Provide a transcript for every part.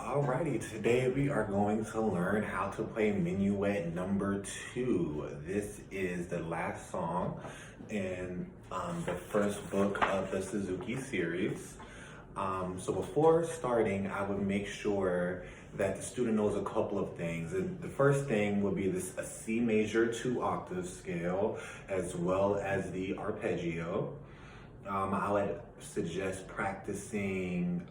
Alrighty, today we are going to learn how to play Minuet number 2. This is the last song in the first book of the Suzuki series. So before starting, I would make sure that the student knows a couple of things. And the first thing would be a C major 2-octave scale, as well as the arpeggio. I would suggest practicing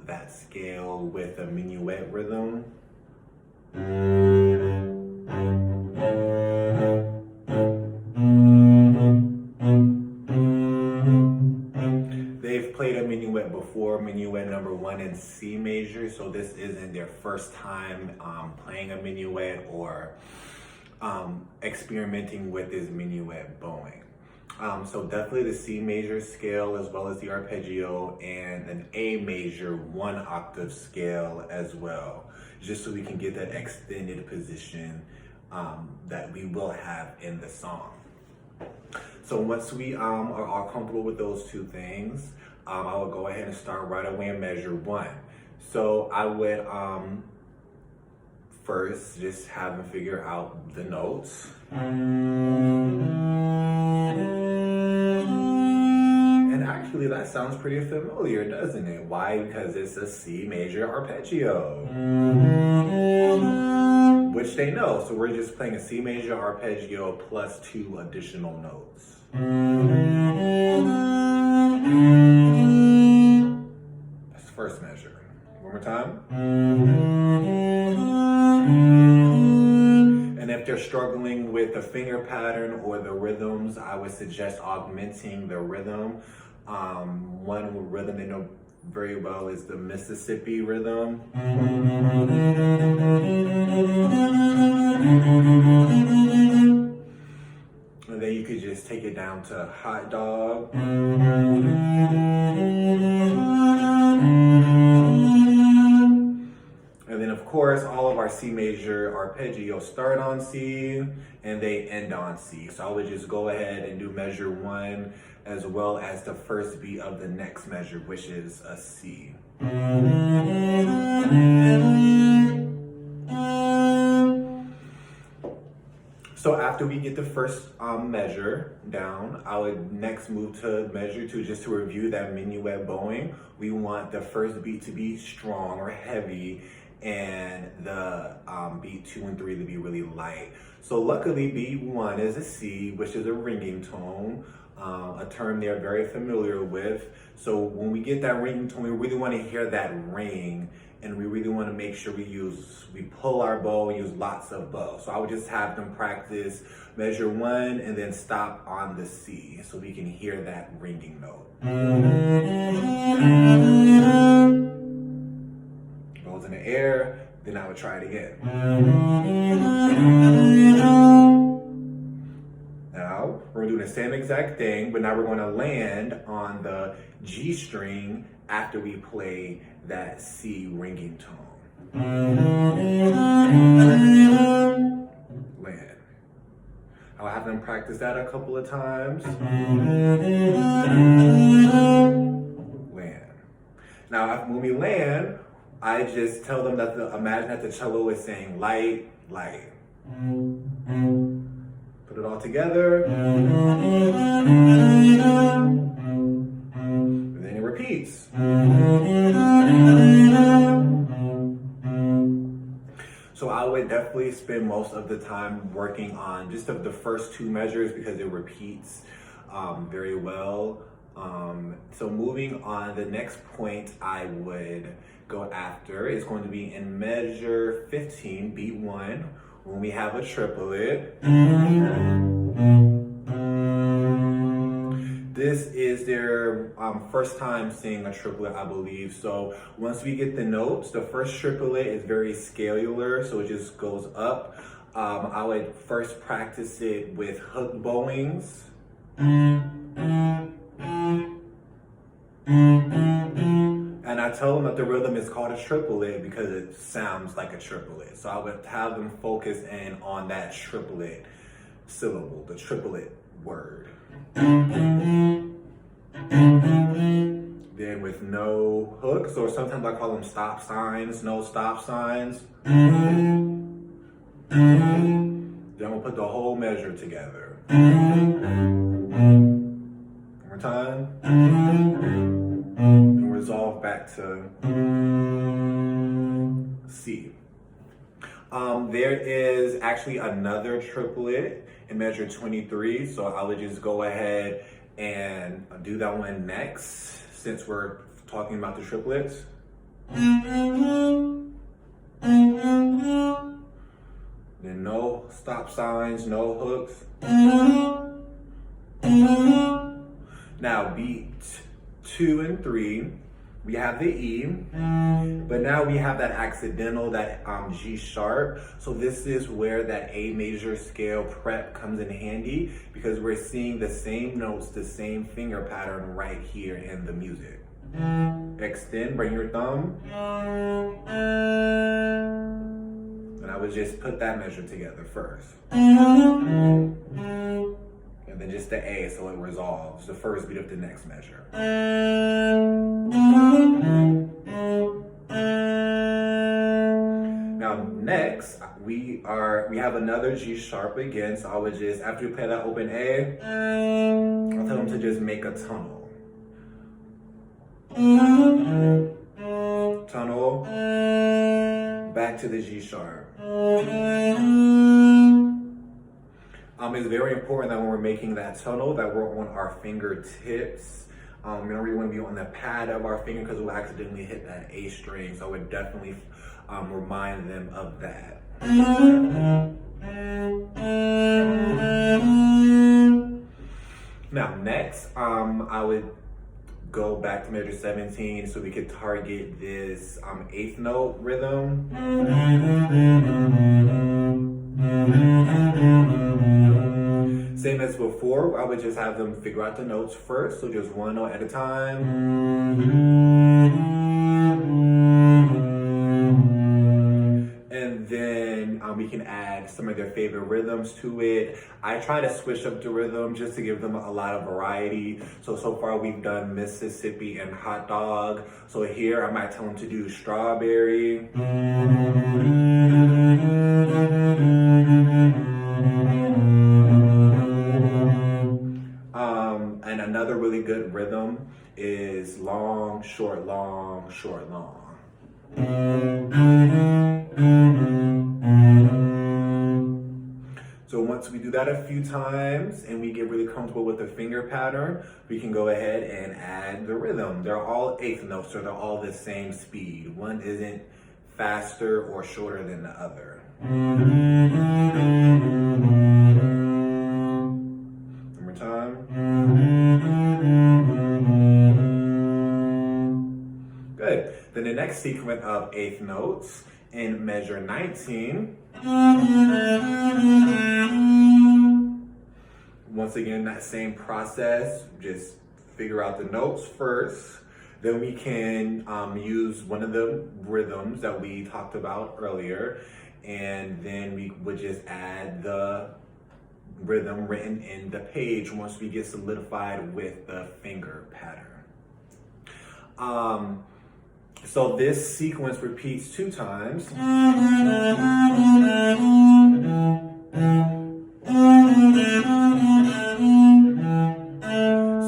that scale with a minuet rhythm. They've played a minuet before, Minuet number 1 in C major, so this isn't their first time playing a minuet or experimenting with this minuet bowing. So definitely the C major scale as well as the arpeggio, and an A major 1-octave scale as well, just so we can get that extended position that we will have in the song. So once we are all comfortable with those two things, I will go ahead and start right away in measure 1. So I would first just have them figure out the notes. And actually that sounds pretty familiar, doesn't it? Why? Because it's a C major arpeggio, which they know. So we're just playing a C major arpeggio plus 2 additional notes. That's the first measure. One more time. And if they're struggling with the finger pattern or the rhythms, I would suggest augmenting the rhythm. One rhythm they know very well is the Mississippi rhythm. And then you could just take it down to hot dog. And then of course, all of our C major arpeggios start on C and they end on C. So I would just go ahead and do measure 1 as well as the first beat of the next measure, which is a C. So after we get the first measure down, I would next move to measure 2, just to review that minuet bowing. We want the first beat to be strong or heavy, and the beat 2 and 3 to be really light. So luckily beat 1 is a C, which is a ringing tone, a term they're very familiar with. So when we get that ringing tone, we really want to hear that ring, and we really want to make sure we pull our bow and use lots of bow. So I would just have them practice measure 1 and then stop on the C so we can hear that ringing note. Goes in the air, then I would try it again. Now, we're doing the same exact thing, but now we're going to land on the G string after we play that C ringing tone. Land. I'll have them practice that a couple of times. Land. Now, when we land, I just tell them that imagine that the cello is saying light, light. Put it all together. And then it repeats. So I would definitely spend most of the time working on just the first 2 measures because it repeats very well. So moving on, the next point I would go after is going to be in measure 15, beat 1, when we have a triplet. This is their first time seeing a triplet, I believe. So once we get the notes, the first triplet is very scalar, so it just goes up. I would first practice it with hook bowings. And I tell them that the rhythm is called a triplet because it sounds like a triplet. So I would have them focus in on that triplet syllable, the triplet word. Then then with no hooks, or sometimes I call them stop signs, no stop signs. Then we'll put the whole measure together. One more time. And resolve back to C. There is actually another triplet in measure 23, so I would just go ahead and do that one next, since we're talking about the triplets. Then no stop signs, no hooks. Now beat 2 and 3, we have the E, but now we have that accidental, that G sharp. So this is where that A major scale prep comes in handy, because we're seeing the same notes, the same finger pattern right here in the music. Extend, bring your thumb. And I would just put that measure together first. And then just the A, so it resolves the first beat of the next measure. Now next, we have another G sharp again, so I would just, after we play that open A, I'll tell them to just make a tunnel. Tunnel, back to the G sharp. It's very important that when we're making that tunnel, that we're on our fingertips. We don't really want to be on the pad of our finger, because we'll accidentally hit that A string. So I would definitely remind them of that. Now next, I would go back to measure 17 so we could target this eighth note rhythm. Same as before, I would just have them figure out the notes first, so just one note at a time. And then we can add some of their favorite rhythms to it. I try to switch up the rhythm just to give them a lot of variety. So far we've done Mississippi and hot dog. So here I might tell them to do strawberry. And another really good rhythm is long, short, long, short, long. So once we do that a few times and we get really comfortable with the finger pattern, we can go ahead and add the rhythm. They're all eighth notes, so they're all the same speed. One isn't faster or shorter than the other. One more time. Good. Then the next sequence of eighth notes in measure 19. Once again, that same process, just figure out the notes first. Then we can use one of the rhythms that we talked about earlier, and then we would just add the rhythm written in the page once we get solidified with the finger pattern. So this sequence repeats 2 times.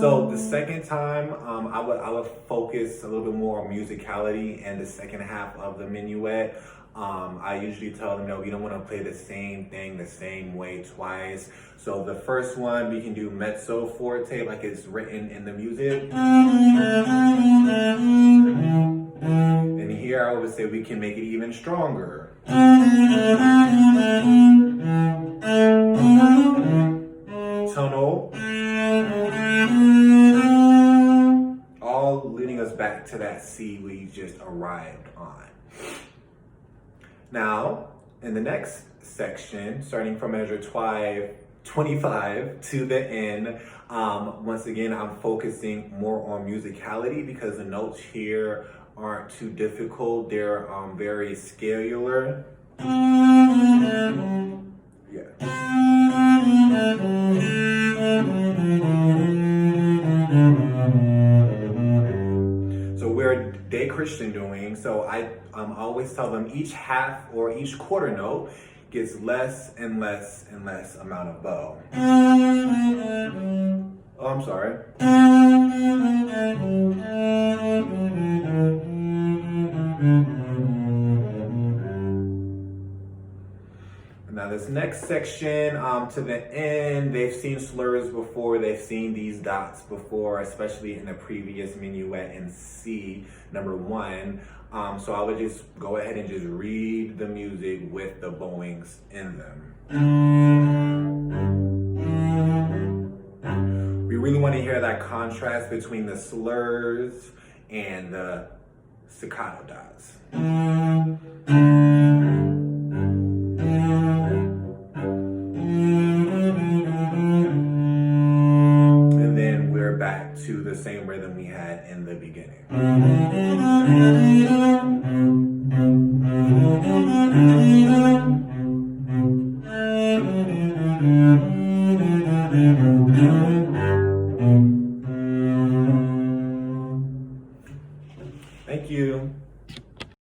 So the second time, I would focus a little bit more on musicality and the second half of the minuet. I usually tell them, no, we don't want to play the same thing the same way twice. So the first one, we can do mezzo forte like it's written in the music. And here I would say we can make it even stronger. Tunnel. All leading us back to that C we just arrived on. Now, in the next section, starting from measure 25 to the end, once again, I'm focusing more on musicality because the notes here aren't too difficult. They're very scalar. Yeah. Christian doing. So I always tell them each half or each quarter note gets less and less and less amount of bow. Oh, I'm sorry. Now this next section, to the end, they've seen slurs before, they've seen these dots before, especially in the previous minuet in C, number 1. So I would just go ahead and just read the music with the bowings in them. We really want to hear that contrast between the slurs and the staccato dots. And then we're back to the same rhythm we had in the beginning. Thank you.